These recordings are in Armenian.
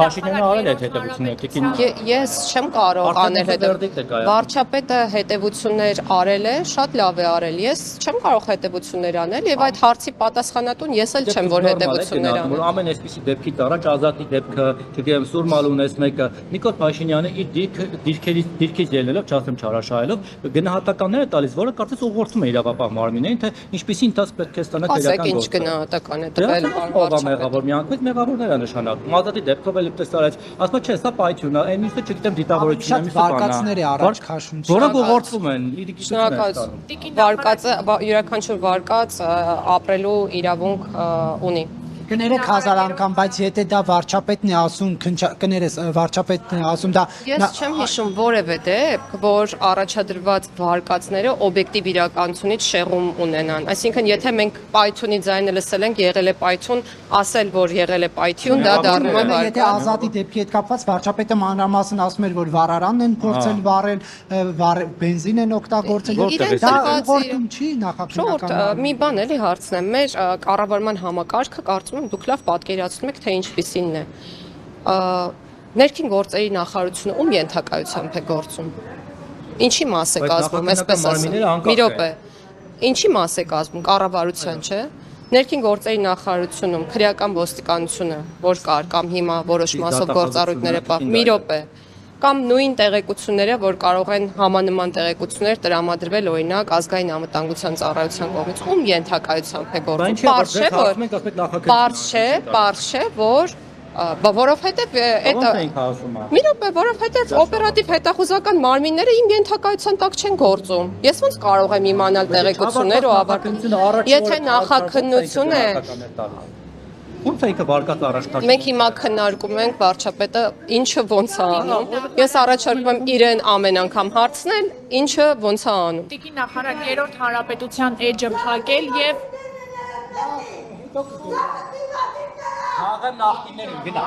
Փաշինյանը արել է հետևություններ, Ես չեմ կարող անել հետևություններ։ Վարչապետը հետևություններ արել է, շատ լավ է արել։ Ես չեմ կարող հետևություններ անել եւ այդ հարցի պատասխանատուն ես էլ չեմ, որ հետևություններ անեմ։ Որ ամեն այսպիսի դեպքից առաջ Ազատի դեպքը, չգիտեմ, Սուրմալունես մեկը, Նիկոլ Փաշինյանը իր դիրքից ելնելով, չասեմ չարաշահելով, գնահատականներ է տալիս, որը կարծես ուղղորդում է իրավապահ մարմիններին, թե ինչպիսի ընթացք պետք է ստանա քրեական գործը։ Ասեք ինչ գնահատական է տվել մեղավոր, միանգամից մեղավորներ է նշանակում։ Ազատի դեպքով էլ տեսարած, ասում չէ, սա պայթյուն է, այն մյուսը չգիտեմ դիտավորությունն է, մյուսը վարկածներ է առաջ քաշում։ Որը ուղղորդվում են, Շնորհակալություն։ Վարկածը յուրաքանչյուր վարկած ապրելու իրավունք ունի։ Կներեք 1000 անգամ, բայց եթե դա վարչապետն է ասում, կներես վարչապետն է ասում դա Ես չեմ հիշում որևէ դեպք, որ առաջադրված վարկածները օբյեկտիվ իրականությունից շեղում ունենան։ Այսինքն, եթե մենք պայթյունի ձայնը լսել ենք, եղել է պայթյուն, ասել, որ եղել է պայթյուն, դա դառնում է վարկած։ Եթե Ազատի դեպքի հետ կապված վարչապետը մանրամասն ասում էր, որ վառարանն են փորձել վառել, բենզին են օգտագործել, դա ուղղորդում չի նախաքննական։ Մի բան էլի հարցնեմ, մեր կառավարման համակարգը կարծում եմ դուք լավ պատկերացնում եք, թե ինչպիսին է։ Ներքին գործերի նախարարությունը ում ենթակայությամբ է գործում։ Ինչի մաս է կազմում, այսպես ասեմ։ Մի րոպե։ Ինչի մաս է կազմում, կառավարության, չէ՞։ Ներքին գործերի նախարարությունում քրեական ոստիկանությունը, որ կար կամ հիմա որոշ մասով գործառույթներ է պահ։ Մի րոպե։ Կամ նույն տեղեկությունները, որ կարող են համանման տեղեկություններ տրամադրվել օրինակ ազգային անվտանգության ծառայության կողմից, ում ենթակայությամբ է գործում։ Պարզ չէ, որ որովհետև մի րոպե, որովհետև օպերատիվ հետախուզական մարմինները իմ ենթակայության տակ չեն գործում։ Ես ոնց կարող եմ իմանալ տեղեկություններ ու ավարտություններ։ Եթե նախաքննություն է Ո՞նց է ինքը վարկած առաջ քաշում։ Մենք հիմա քննարկում ենք վարչապետը ինչը ոնց է անում։ Ես առաջարկում եմ իրեն ամեն անգամ հարցնել, ինչը ոնց է անում։ Տիկին նախարար 3-րդ հանրապետության էջը փակել եւ Հաղեմ նախկիններին գնա։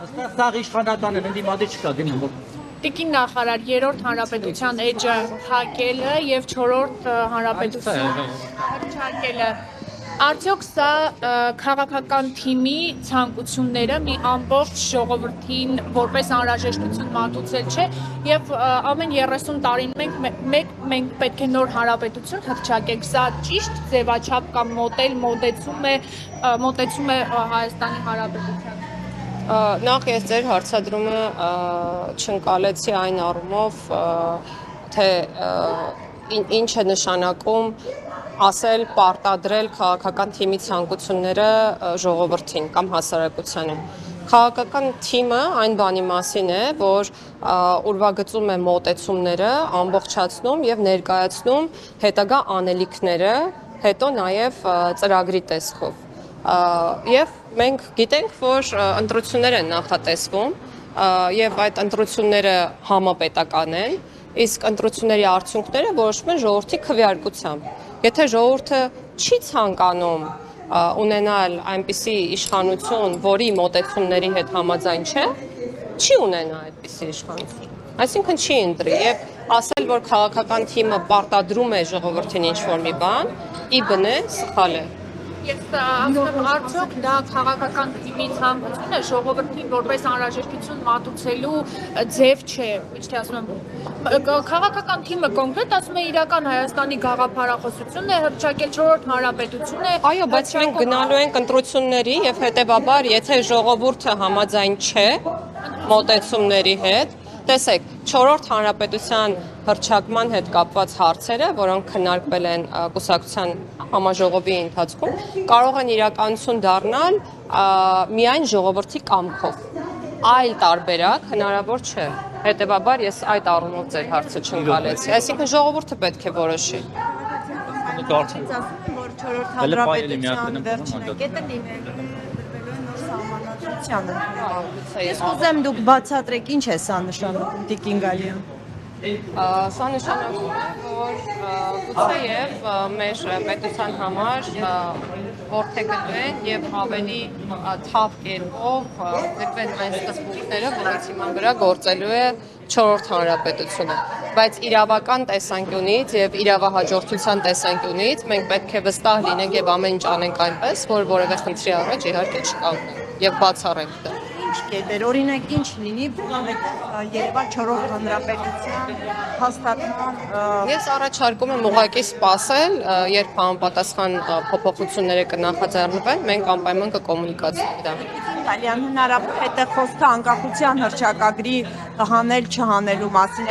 Ըստ սաղ իշխանական են, դիմադի չկա գնում։ Տիկին նախարար 3-րդ հանրապետության էջը փակելը եւ 4-րդ հանրապետության փակելը Արդյոք սա քաղաքական թիմի ցանկությունները մի ամբողջ ժողովրդին որպես անհրաժեշտություն մատուցել չէ եւ ամեն 30 տարին մենք պետք է նոր հանրապետություն հռչակենք սա ճիշտ ձևաչափ կամ մոտեցում է Հայաստանի Հանրապետության Նախ ես ձեր հարցադրումը չընկալեցի այն առումով թե ինչ է նշանակում ասել, պարտադրել քաղաքական թիմի ցանկությունները ժողովրդին կամ հասարակությանը։ Քաղաքական թիմը այն բանի մասին է, որ ուրվագծում է մոտեցումները, ամբողջացնում եւ ներկայացնում հետագա անելիքները, հետո նաեւ ծրագրի տեսքով։ Եվ մենք գիտենք, որ ընտրություններ են նախատեսվում եւ այդ ընտրությունները համապետական են, իսկ ընտրությունների արդյունքները որոշվում են ժողովրդի քվեարկությամբ։ Եթե ժողովուրդը չի ցանկանում ունենալ այնպիսի իշխանություն, որի մոտեցումների հետ համաձայն չէ, չի ունենա այդպիսի իշխանություն։ Այսինքն չի ընտրի եւ ասել, որ քաղաքական թիմը պարտադրում է ժողովրդին ինչ-որ մի բան, ի բնե սխալ է։ Ես ասում եմ, արդյոք դա քաղաքական թիմի ցանկությունը ժողովրդին որպես անհրաժեշտություն մատուցելու ձև չէ, ինչ թե ասում եմ, քաղաքական թիմը կոնկրետ ասում է իրական Հայաստանի գաղափարախոսությունն է հռչակել 4-րդ հանրապետություն է։ Այո, բայց մենք գնալու ենք ընտրությունների եւ հետեւաբար, եթե ժողովուրդը համաձայն չէ մոտեցումների հետ, տեսեք, 4-րդ հանրապետության հռչակման հետ կապված հարցերը, որոնք քննարկվել են կուսակցության համաժողովի ընթացքում, կարող են իրականություն դառնալ միայն ժողովրդի կամքով։ Այլ տարբերակ հնարավոր չէ։ Հետևաբար ես այդ առումով ձեր հարցը չընկալեցի։ Այսինքն ժողովուրդը պետք է որոշի։ Որ 4-րդ հանրապետության վերջնակետը լինել Ես ուզեմ դուք բացատրեք ինչ է սա նշանակում Տիկին Գալյան։ Սա նշանակում է, որ գուցեև մեր պետության համար որդեգրվեն եւ ավելի թավ կերպով դրվեն այն սկզբունքները, որոնց հիման վրա գործելու է 4-րդ հանրապետությունը։ բայց իրավական տեսանկյունից եւ իրավահաջորդության տեսանկյունից մենք պետք է վստահ լինենք եւ ամեն ինչ անենք այնպես, որ որևէ խնդրի առաջ իհարկե չկանգնենք եւ բացառենք դա։ Ինչ կետեր, օրինակ ինչ լինի, Երևան 4-րդ հանրապետության հաստատման Ես առաջարկում եմ ուղղակի սպասել, երբ համապատասխան փոփոխությունները կնախաձեռնվեն, մենք անպայման կկոմունիկացնենք դա։ Իտալիան հնարավոր է խոսքը անկախության հռչակագրի հանել չհանելու մասին,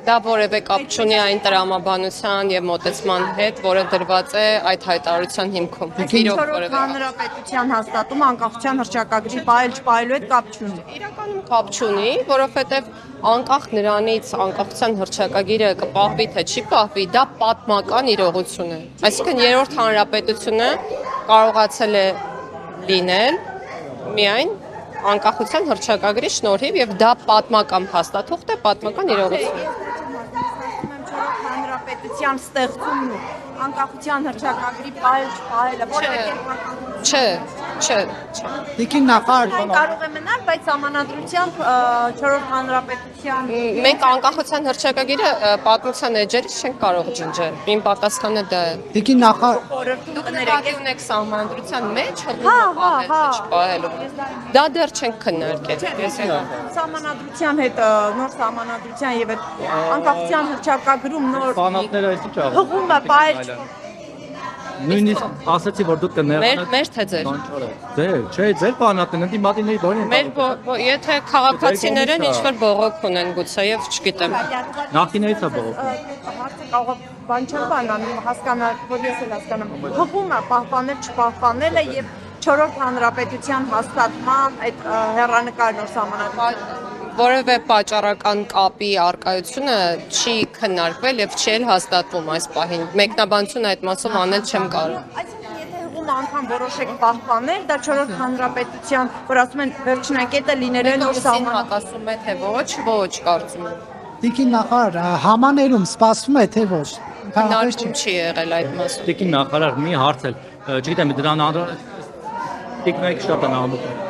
Դա որևէ կապ չունի այն տրամաբանության եւ մոտեցման հետ, որը դրված է այդ հայտարարության հիմքում։ Չորրորդ հանրապետության հաստատումը անկախության հռչակագրի պահել-չպահելու հետ կապ չունի։ Իրականում կապ չունի, որովհետեւ անկախ նրանից անկախության հռչակագիրը կպահվի թե չի պահվի, դա պատմական իրողություն է։ Այսինքն երրորդ հանրապետությունը կարողացել է լինել միայն անկախության հռչակագրի շնորհիվ եւ դա պատմական փաստաթուղթ է, պատմական իրողություն։ Հանրապետության ստեղծումն ու անկախության հռչակագրի պահել-չպահելը որևէ Չէ։ Տիկին նախարար կարող է մնալ, բայց համանadrությամբ 4-րդ հանրապետության Մենք անկախության հռչակագիրը պատմության էջերից չենք կարող ջնջել։ Իմ պատասխանը դա է։ Տիկին նախարար Դուք նկատի ունեք սահմանադրության մեջ չպահելու։ Դա դեռ չենք քննարկել։ Սահմանադրության հետ նոր սահմանադրության եւ այդ անկախության հռչակագրում նոր Բանատները այսի չաղ։ հղումը պահել Նույնիսկ ասացի, որ դուք կներողանաք։ Մեր թե ձեր։ Ձեր բանատն ընդի մատիների բորին։ Եթե քաղաքացիներ են ինչ-որ բողոք ունեն գուցեև չգիտեմ։ Նախկիներից է բողոք։ հարցը կարող է բան չեմ բանանում, հասկանալ, որ ես էլ հասկանամ։ Հղումը պահպանել, չպահպանելը եւ 4-րդ հանրապետության հաստատման այդ հեռանկար նոր սահմանադրություն Որևէ պատճառական կապի արկայությունը չի քննարկվել եւ չի էլ հաստատվում այս պահին։ Մեկնաբանություն այդ մասով անել չեմ կարող։ Այսինքն եթե հղումը անգամ որոշեք պահպանել, դա 4-րդ հանրապետության, որ ասում են վերջնակետը լինելու է նոր սահման հակասում է թե ոչ, կարծում եմ։ Տիկին նախարար համաներում սպասվում է թե ոչ։ Քննարկում չի եղել այդ մասով։ Տիկին նախարար մի հարց էլ, չգիտեմ դրան տիկնայք շատ են անում։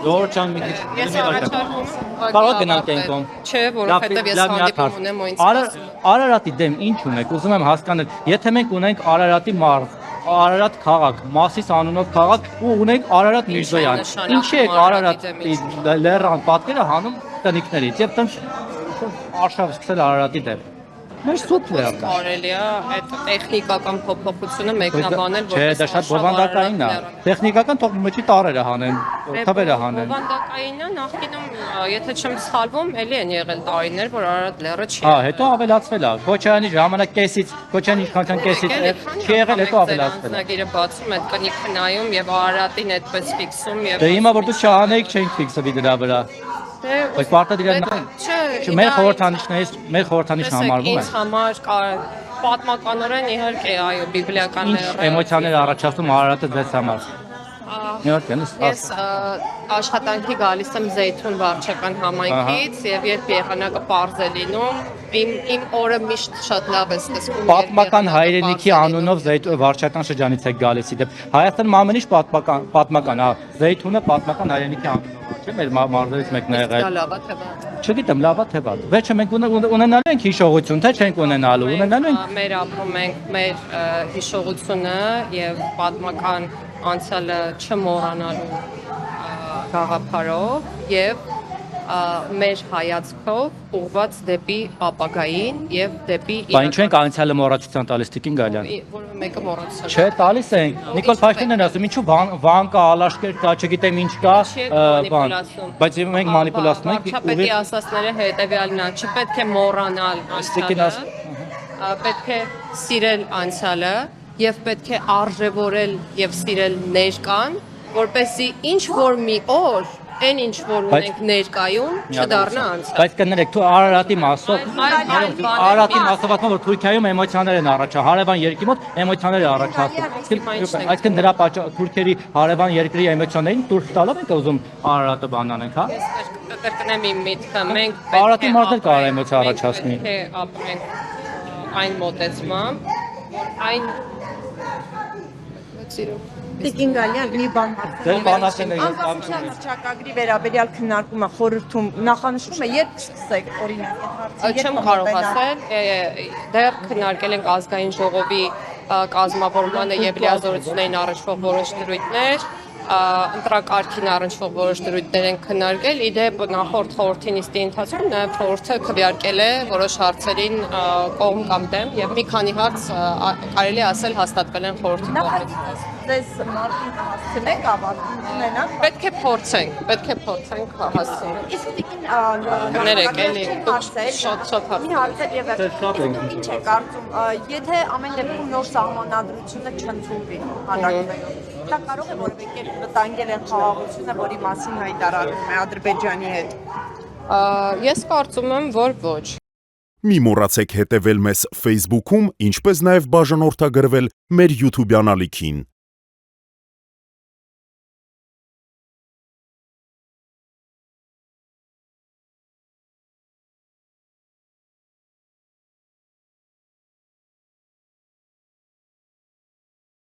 Դորչան մի քիչ։ Ես առաջարկում Կարող գնանք այն կողմ։ Չէ, որովհետեւ ես հանդիպում ունեմ ու ինձ Արարատի դեմ ինչ ունեք, ուզում եմ հասկանալ, եթե մենք ունենք Արարատի մարզ, Արարատ քաղաք, Մասիս անունով քաղաք ու ունենք Արարատ Միրզոյան, ինչի է Արարատի լեռան պատկերը հանում տնիկներից եւ տենց արշավ սկսել Արարատի դեմ։ Մեր սուտ է։ կարելի է այդ տեխնիկական փոփոխությունը մեկնաբանել Չէ, դա շատ բովանդակային է։ Տեխնիկական թող մեջի տարերը հանեն, թվերը հանեն։ Բովանդակայինը նախկինում, եթե չեմ սխալվում, էլի են եղել տարիներ, որ Արարատ լեռը չի։ Հա, հետո ավելացվել է։ Քոչարյանի ժամանակ կեսից, Քոչարյանի իշխանության կեսից չի եղել, հետո ավելացվել է։ Մասնագիրը բացում այդ կնիքը նայում եւ Արարատին այդպես ֆիքսում եւ Դե հիմա որ դու չանեիք չենք ֆիքսվի դրա վրա։ Բայց պարտադիր Չէ, մեր խորհրդանիշն համարվում է։ Ինձ համար պատմականորեն իհարկե այո, բիբլիական Էմոցիաներ առաջացնում Արարատը ձեզ համար։ Իհարկե, Ես աշխատանքի գալիս եմ Զեյթուն վարչական համայնքից եւ երբ եղանակը պարզ է լինում, իմ օրը միշտ շատ լավ է սկսվում։ Պատմական հայրենիքի անունով վարչական շրջանից եք գալիս իդեպ։ Հայաստանում ամեն ինչ պատմական, հա, Զեյթունը պատմական հայրենիքի անունով չէ, մեր մարզերից մեկն է եղել։ Դա լավ է թե բան։ Չգիտեմ, լավ է թե բան։ Վերջը մենք ունենալու ենք հիշողություն, թե չենք ունենալու։ Ունենալու ենք։ Մեր ապրում ենք մեր հիշողությունը եւ պատմական անցյալը չմոռանալու գաղափարով եւ մեր հայացքով ուղղված դեպի ապագային եւ դեպի Բայց ինչու ենք անցյալը մոռացության տալիս Տիկին Գալյան։ որը մեկը մոռացել։ Չէ, տալիս ենք։ Նիկոլ Փաշինյանն ասում, ինչու Վան կա, Ալաշկեր կա, չգիտեմ ինչ կա, բան։ Բայց մենք մանիպուլացնում ենք։ Վարչապետի ասածները հետեւյալն է, չպետք է մոռանալ անցյալը, պետք է սիրել անցյալը եւ պետք է արժևորել եւ սիրել ներկան, որպեսզի ինչ որ մի օր այն ինչ որ ունենք ներկայում չդառնա անցյալ։ Բայց կներեք, դու Արարատի մասով, Արարատի մասով ասում որ Թուրքիայում էմոցիաներ են առաջացել, հարևան երկրի մոտ էմոցիաներ են առաջացել։ Այսինքն դրա թուրքերի հարևան երկրի էմոցիաներին դուրս տալով ենք ուզում Արարատը բանանենք, հա։ Ես կկրկնեմ իմ միտքը, մենք Արարատի մարդը կարող է էմոցիա առաջացնի։ Պետք է ապրենք այն մոտեցմամբ, այն Տիկին Գալյան, մի բան Ձեր բանասենը ես անկախության հռչակագրի վերաբերյալ քննարկումը խորհրդում նախանշվում է, երբ կսկսեք օրինակ այդ Չեմ կարող ասել, դեռ քննարկել ենք ազգային ժողովի կազմավորմանը եւ լիազորություններին առնչվող որոշ դրույթներ, ընտրակարգին առնչվող որոշ դրույթներ են քննարկել, իդեպ նախորդ խորհրդի նիստի ընթացքում նաև խորհուրդը քվեարկել է որոշ հարցերին կողմ կամ դեմ եւ մի քանի հարց կարելի ասել հաստատվել են խորհրդի կողմից։ Ձեզ մարտին հասցնեք ավարտին ունենալ։ Պետք է փորձենք հասցնել։ Իսկ տիկին Ներեք, էլի, շատ հարց։ մի հարցեր եւ ինչ է կարծում, եթե ամեն դեպքում նոր սահմանադրությունը չընդունվի հանրակրվելով, դա կարող է որևէ կերպ վտանգել են խաղաղությունը, որի մասին հայտարարում է Ադրբեջանի հետ։ Ես կարծում եմ, որ ոչ։ Մի մոռացեք հետևել մեզ Facebook-ում, ինչպես նաև բաժանորդագրվել մեր YouTube-յան ալիքին։